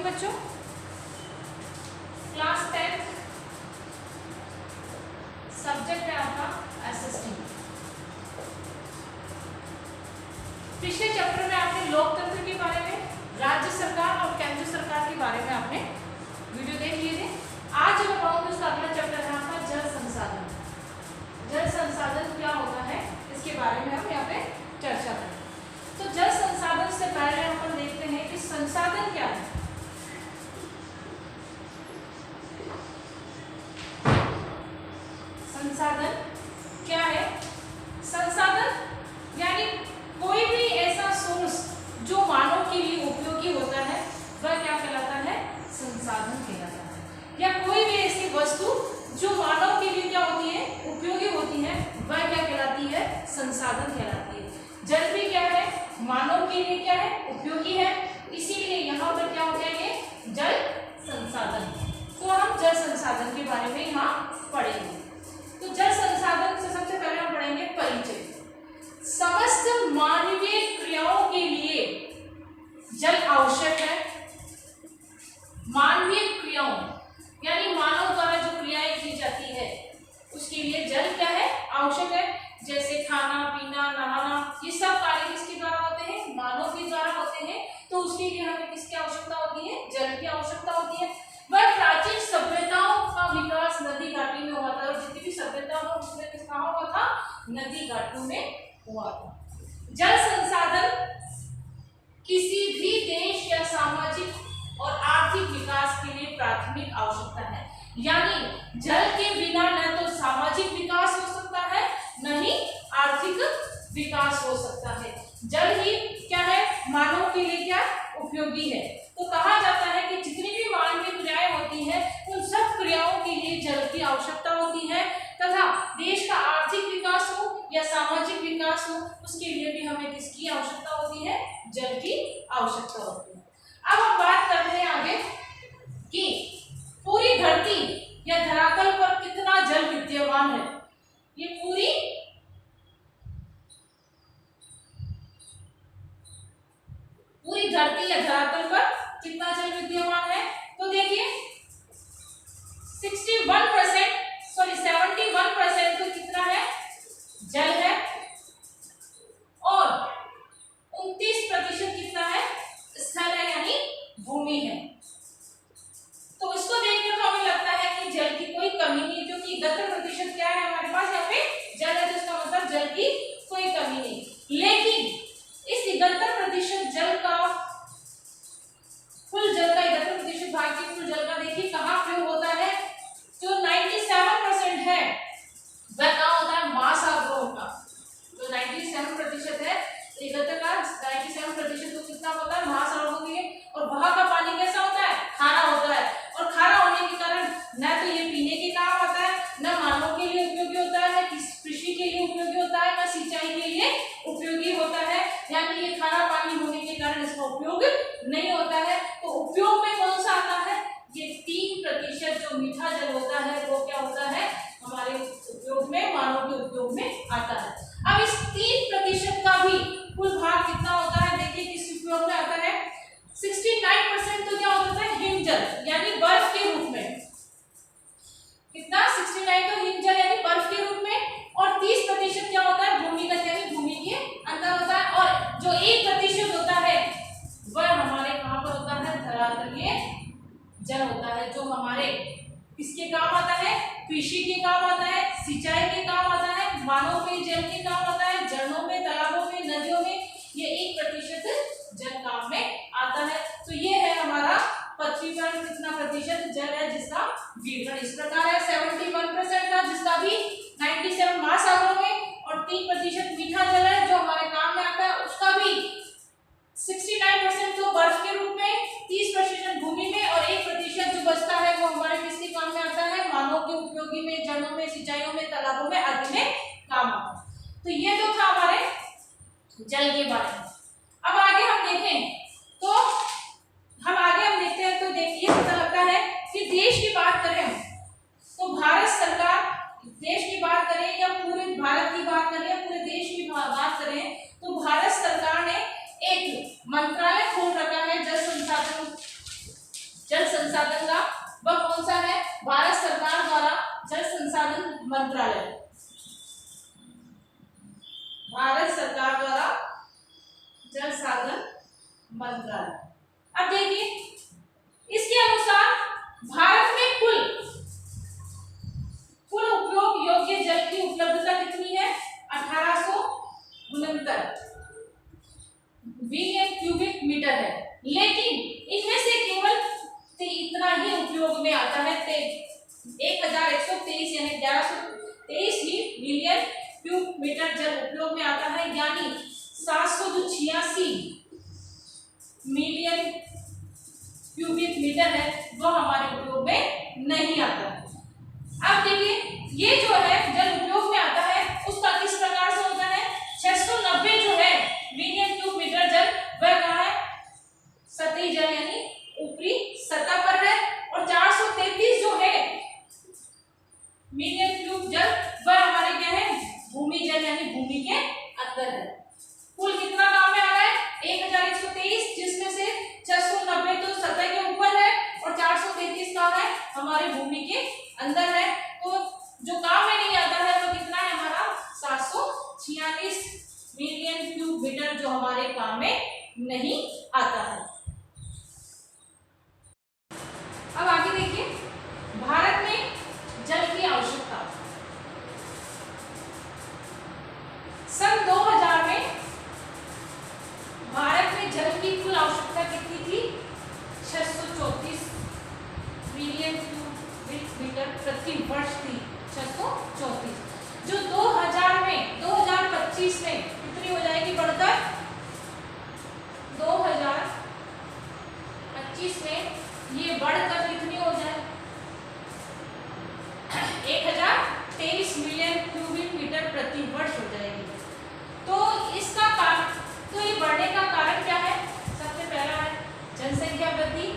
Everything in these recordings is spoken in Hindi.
बच्चों, क्लास 10 सब्जेक्ट है आपका एसएसटी। पिछले चैप्टर में आपने लोकतंत्र के बारे में, राज्य सरकार और केंद्र सरकार के बारे में आपने वीडियो देख लिए थे। आज जो मैं पढ़ाऊंगी उसका अगला चैप्टर है आपका जल संसाधन। जल संसाधन क्या होता है इसके बारे में हम यहाँ पे चर्चा करें। तो जल संसाधन से पहले हम देखते हैं कि संसाधन क्या है। संसाधन क्या है? संसाधन यानी कोई भी ऐसा सोर्स जो मानव के लिए उपयोगी होता है वह क्या कहलाता है? संसाधन कहलाता है। या कोई भी ऐसी वस्तु जो मानव के लिए क्या होती है? उपयोगी होती है, वह क्या कहलाती है? संसाधन कहलाती है। जल भी क्या है? मानव के लिए क्या है? उपयोगी है। इसीलिए यहाँ पर क्या हो गया? ये जल संसाधन। तो हम जल संसाधन के बारे में यहाँ पढ़ेंगे। तो जल संसाधन से सबसे पहले हम पढ़ेंगे परिचय। समस्त मानवीय क्रियाओं के लिए जल आवश्यक है। मानवीय क्रियाओं यानी मानव द्वारा जो क्रियाएं की जाती है उसके लिए जल क्या है? आवश्यक है। जैसे खाना पीना, नहाना, ये सब कार्य किसके द्वारा होते हैं? मानव के द्वारा होते हैं। तो उसके लिए हमें किसकी आवश्यकता होती है? जल की आवश्यकता होती है। वह प्राचीन सभ्यताओं का विकास नदी घाटी में हुआ था, और जितनी भी सभ्यता हो उसमें कहाँ हुआ था? नदी घाटों में हुआ था। जल संसाधन किसी भी देश या सामाजिक और आर्थिक विकास के लिए प्राथमिक आवश्यकता है। यानी जल के बिना न तो सामाजिक विकास हो सकता है, न ही आर्थिक विकास हो सकता है। जल ही क्या है? मानव के लिए क्या उपयोगी है। तो कहा जाता है कि जितनी भी मानवीय क्रियाएं होती हैं उन सब क्रियाओं के लिए जल की आवश्यकता होती है, तथा देश का आर्थिक विकास हो या सामाजिक विकास हो उसके लिए भी हमें किसकी आवश्यकता होती है? जल की आवश्यकता होती है। अब हम बात करते हैं आगे कि पूरी धरती या धरातल पर कितना जल विद्यमान है। ये पूरी धरती या धरातल पर कितना जल विद्यमान है? तो देखिए 71% तो कितना है? जल है। और 29% कितना है? स्थल है, यानी भूमि है। तो इसको देखकर तो हमें लगता है कि जल की कोई कमी नहीं, क्योंकि 71% क्या है हमारे पास? यहाँ पे जल है, तो इसका मतलब जल की कोई कमी नहीं। लेकिन इस 71% जल का, कुल जल का 71% भाग के कुल जल का देखिए कहाँ प्रयोग होता है? जो 97% है वह कहाँ होता है? महासागरों का। जो 97% है, 71 का 97% तो कितना होता है? महासागरों के। और वहां का पानी कैसा होता है? खारा होता है। और खारा होने के कारण न तो ये पीने के काम आता है, न मानव के लिए उपयोगी होता है, न कृषि के लिए उपयोगी होता है, न सिंचाई के लिए उपयोगी होता है। यानी ये खारा पानी होने के कारण इसका उपयोग नहीं होता है। तो उपयोग में कौन सा आता है? ये 3% जो मीठा जल होता है वो क्या होता है? हमारे उपयोग में, मानव के उपयोग में आता है। अब इस 3% का भी कुल भाग कितना होता है? देखिए किस उपयोग में आता है? 69% तो क्या होता है? हिमजल यानी बर्फ के रूप में। कितना? 69 तो हिमजल यानी बर्फ के रूप में। और 30% क्या होता है? भूमिगत यानी भूमि के अंदर होता है। और जो 1% होता है वह हमारे कहाँ पर होता है? धरातलीय जल होता है, जो हमारे किसके काम आता है? कृषि के काम आता है, सिंचाई के काम आता है, मानव के जल के काम आता है, झरनों में, तालाबों में, नदियों में ये 1% जल काम में आता है। तो ये है हमारा पृथ्वी पर कितना प्रतिशत जल है जिसका विवरण इस प्रकार है। 71% का जिसका भी 97 महासागरों में, और 3% मीठा जल है जो हमारे काम में आता है, उसका भी 69% तो बर्फ के रूप में, 30% भूमि में, और 1% जो बचता है वो हमारे किसके काम में आता है? मानव के उपयोगी में, जलों में, सिंचाइयों में, तालाबों में आदि में काम आता है। तो ये तो था हमारे जल के बारे में। अब आगे हम देखें तो हम देखते हैं तो देखिए पता लगता है कि देश की बात करें तो भारत सरकार, देश की बात करें या पूरे भारत की बात करें या पूरे देश की बात करें तो भारत सरकार ने एक मंत्रालय खोल रखा है जल संसाधन बिलियन क्यूबिक मीटर है, लेकिन इनमें से केवल इतना ही उपयोग में आता है, 1123 यानी 1123 ही मिलियन क्यूब मीटर जल उपयोग में आता है, यानी 786 मिलियन क्यूबिक मीटर है वो हमारे उपयोग में नहीं आता है। अब देखिए ये जो है जल उपयोग में आता है उसका किस प्रकार से होता है, 690 जो है मिलियन क्यूब मीटर जल वह कहाँ है, सतही जल यानी ऊपरी सतह पर है, और 433 जो है मिलियन क्यूब जल वह हमारे क्या है, भूमि जल यानी भूमि के अंदर है। कुल कितना काम में आ रहा है, 1123, जिसमें से 690 तो सतह के ऊपर है और 433 कहाँ है, हमारे भूमि के अंदर है। तो जो काम में नहीं आता है वो कितना है हमारा, 746 मिलियन क्यूब मीटर जो हमारे काम में नहीं आता है। अब आगे देखिए, भारत में जल की आवश्यकता। सन 2000 में भारत में जल की कुल आवश्यकता कितनी थी, 634 मिलियन क्यूबिक मीटर प्रति वर्ष थी, 634, जो 2025 में कितनी हो जाएगी बढ़कर, 2025 में ये बढ़कर कितनी हो जाए, 1023 मिलियन क्यूबिक मीटर प्रति वर्ष हो जाएगी। तो इसका कारण, तो ये बढ़ने का कारण क्या है, सबसे पहला है जनसंख्या वृद्धि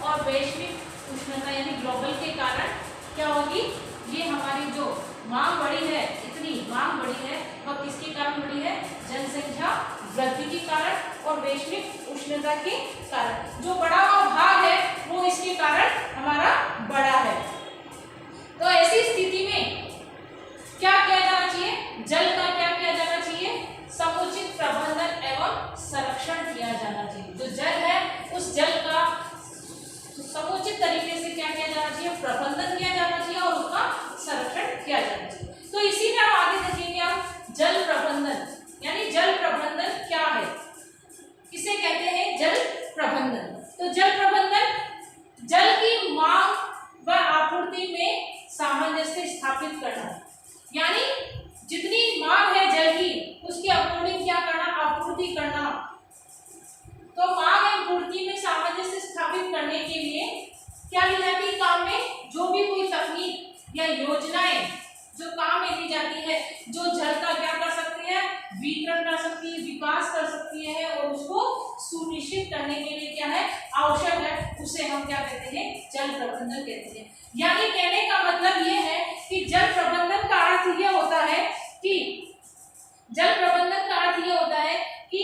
और वैश्विक उष्णता यानी ग्लोबल के कारण क्या होगी, ये हमारी जो मांग बढ़ी है, इतनी मांग बढ़ी है वह किसके कारण बढ़ी है, जनसंख्या वृद्धि के कारण और वैश्विक उष्णता के कारण। जो बढ़ा हुआ भाग है वो इसके कारण हमारा बढ़ा है। तो ऐसी स्थिति में क्या किया जाना चाहिए, जल का क्या किया जाना चाहिए, समुचित प्रबंधन एवं संरक्षण किया जाना चाहिए। जो जल है उस जल का समुचित तरीके से क्या किया जाना चाहिए, प्रबंधन किया जाना चाहिए और उसका संरक्षण किया जाना चाहिए। तो इसी में हम आगे देखेंगे, हम जल प्रबंधन यानी जल प्रबंधन क्या है, किसे कहते हैं, जल प्रबंधन। तो जल प्रबंधन जल की मांग व आपूर्ति में सामंजस्य स्थापित करना, यानी जितनी मांग है जल की उसकी अकॉर्डिंग क्या करना, आपूर्ति करना। तो मांग एवं पूर्ति में सामंजस्य स्थापित करने के लिए क्या ली जाती है काम में, जो भी कोई तकनीक या योजनाएं जो काम में ली जाती है, जो जल का क्या कर सकती है, वितरण कर सकती है, विकास कर सकती है और उसको सुनिश्चित करने के लिए क्या है, आवश्यक है, उसे हम क्या कहते हैं, जल प्रबंधन कहते हैं। यानी कहने का मतलब ये है कि जल प्रबंधन का अर्थ ये होता है कि जल प्रबंधन का अर्थ ये होता है कि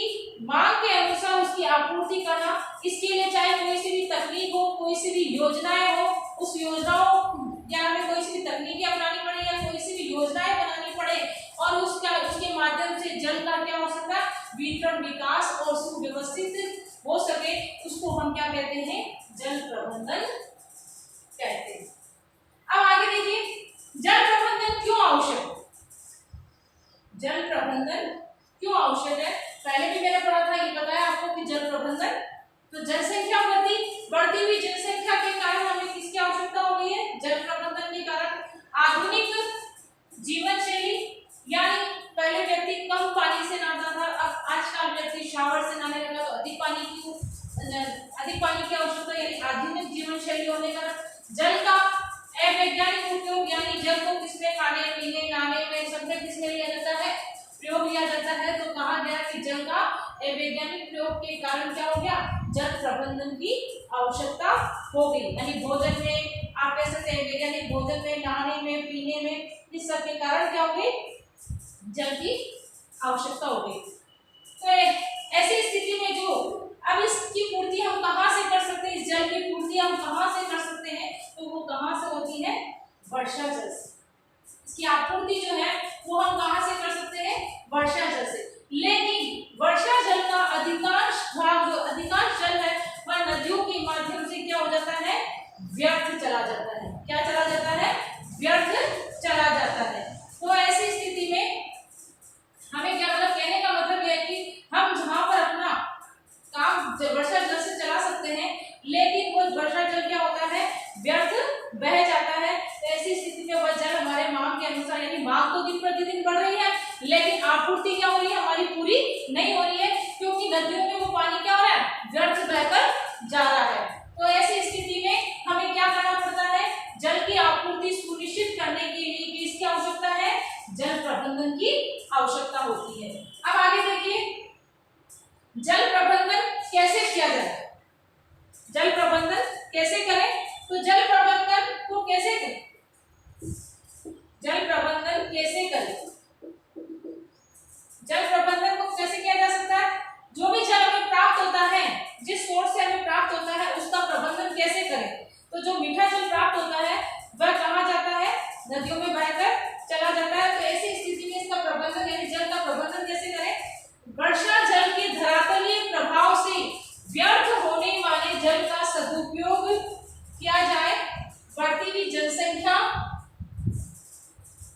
मांग के अनुसार उसकी आपूर्ति करना। इसके लिए चाहे कोई सी भी तकनीक हो, कोई सी भी योजनाएं हो, उस योजनाओं या हमें कोई सी भी तकनीकें अपनानी पड़े या कोई सी भी योजनाएं बनानी पड़े और उसके माध्यम से जल का क्या हो सकता है, वितरण, विकास और सुव्यवस्थित हो सके, उसको हम क्या कहते हैं, जल प्रबंधन कहते हैं। अब आगे देखिए, जल प्रबंधन क्यों आवश्यक, जल प्रबंधन क्यों आवश्यक है। पहले भी मैंने पढ़ा था, ये बताया आपको कि जल प्रबंधन, तो जनसंख्या वृद्धि, बढ़ती हुई जनसंख्या के कारण हमें किसकी आवश्यकता हो गई है, जल प्रबंधन के कारण। आधुनिक जीवन शैली, यानी पहले व्यक्ति कम पानी से नहाता था, अब आजकल व्यक्ति शावर से नहाने लगा, तो अधिक पानी की आवश्यकता, यानी आधुनिक जीवन शैली होने का जल का अवैज्ञानिक उपयोग, यानी जल को किसमें, खाने पीने नहाने में सब में किसमें लिया जाता है, प्रयोग लिया जाता है। तो कहा गया कि जल का अवैज्ञानिक प्रयोग के कारण क्या हो गया, जल प्रबंधन की आवश्यकता हो गई। यानी भोजन में आप कह सकते हैं, वैज्ञानिक भोजन में, नहाने में, पीने में, इस सब के कारण क्या हो गई, जल की आवश्यकता हो गई। तो ऐसी स्थिति में जो अब इसकी पूर्ति हम कहाँ से कर सकते हैं, इस जल की पूर्ति हम कहाँ से कर सकते हैं, तो वो कहाँ से होती है, वर्षा जल से। इसकी आपूर्ति जो है वो हम कहाँ से कर सकते हैं, वर्षा जल से। लेकिन वर्षा जल का अधिकांश भाग, जो अधिकांश जल है वह नदियों के माध्यम से क्या हो जाता है, व्यर्थ चला जाता है। क्या चला जाता है, व्यर्थ चला जाता है। तो ऐसी स्थिति में हमें क्या, मतलब कहने का मतलब यह है कि हम जहाँ पर नदियों में वो पानी क्या हो रहा है, व्यर्थ बहकर जा रहा है। तो ऐसी स्थिति में हमें क्या करना पड़ता है, जल की आपूर्ति सुनिश्चित करने के लिए किसकी आवश्यकता है, जल प्रबंधन की आवश्यकता होती है। अब आगे देखिए जल प्रबंधन कैसे किया जाए, जल प्रबंधन कैसे करें, तो जल प्रबंधन को कैसे करें, जल प्रबंधन कैसे करें, जल प्रबंधन को कैसे किया जा सकता है, जो भी जल हमें प्राप्त होता है, जिस सोर्स से हमें प्राप्त होता है उसका प्रबंधन कैसे करें। तो जो मीठा जल प्राप्त होता है वह कहाँ जाता है, नदियों में बहकर चला जाता है। तो ऐसी स्थिति में इसका प्रबंधन यानी जल का प्रबंधन कैसे करें, वर्षा जल के धरातलीय प्रभाव से व्यर्थ होने वाले जल का सदुपयोग किया जाए, बढ़ती हुई जनसंख्या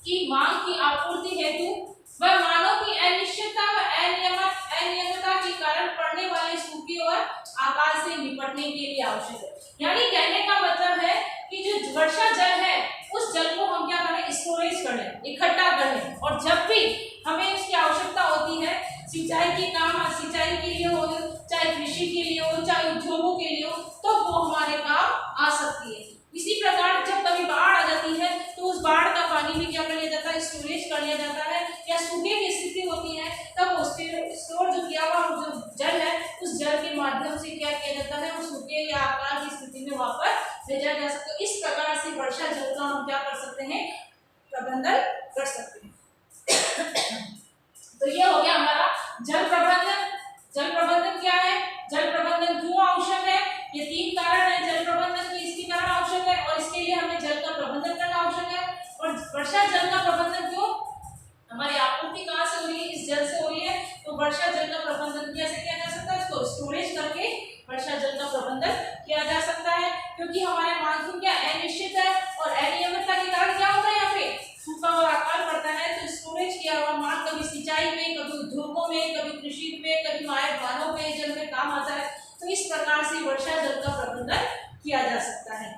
की मांग की आपूर्ति हेतु व मानव की अनिश्चितता व अनियमितता के कारण पड़ने वाले सूखे और आकाल से निपटने के लिए आवश्यक है। यानी कहने का मतलब है कि जो वर्षा जल है उस जल को हम क्या करें, स्टोरेज कर लें, इकट्ठा कर लें, और जब भी हमें इसकी आवश्यकता होती है सिंचाई के काम, सिंचाई के लिए हो, चाहे कृषि के लिए हो, चाहे उद्योगों के लिए हो, तो वो हमारे काम आ सकती है। इसी प्रकार जब कभी बाढ़ आ जाती है तो उस बाढ़ का पानी भी क्या कर लिया जाता है, स्टोरेज कर लिया जाता है, या सूखे की स्थिति होती है तब उसके स्टोर जो किया हुआ जो जल है उस जल के माध्यम से क्या किया जाता है, उस सूखे या आकाल की स्थिति में वापस भेजा जा सकता है। इस प्रकार से वर्षा जल का हम क्या कर सकते हैं, प्रबंधन कर सकते हैं। तो ये हो गया हमारा जल प्रबंधन। जल प्रबंधन क्या है, जल प्रबंधन क्यों आवश्यक है, ये 3 कारण है जल प्रबंधन के, इसके कारण आवश्यक है और इसके लिए हमें जल का प्रबंधन करना आवश्यक है। और वर्षा जल का प्रबंधन क्यों, हमारी आपूर्ति कहाँ से हो रही है, इस जल से हो रही है, तो वर्षा जल का प्रबंधन कैसे किया जा सकता है, इसको स्टोरेज करके वर्षा जल का प्रबंधन किया जा सकता है। क्योंकि हमारे मानसून क्या अनिश्चित है और अनियमितता के कारण क्या होता है, यहाँ पे सूखा और अकाल पड़ता है, तो स्टोरेज किया हुआ माल कभी सिंचाई में, कभी उद्योगों में, कभी कृषि में, कभी मानव पेयजल में काम आता है। तो इस प्रकार से वर्षा जल का प्रबंधन किया जा सकता है।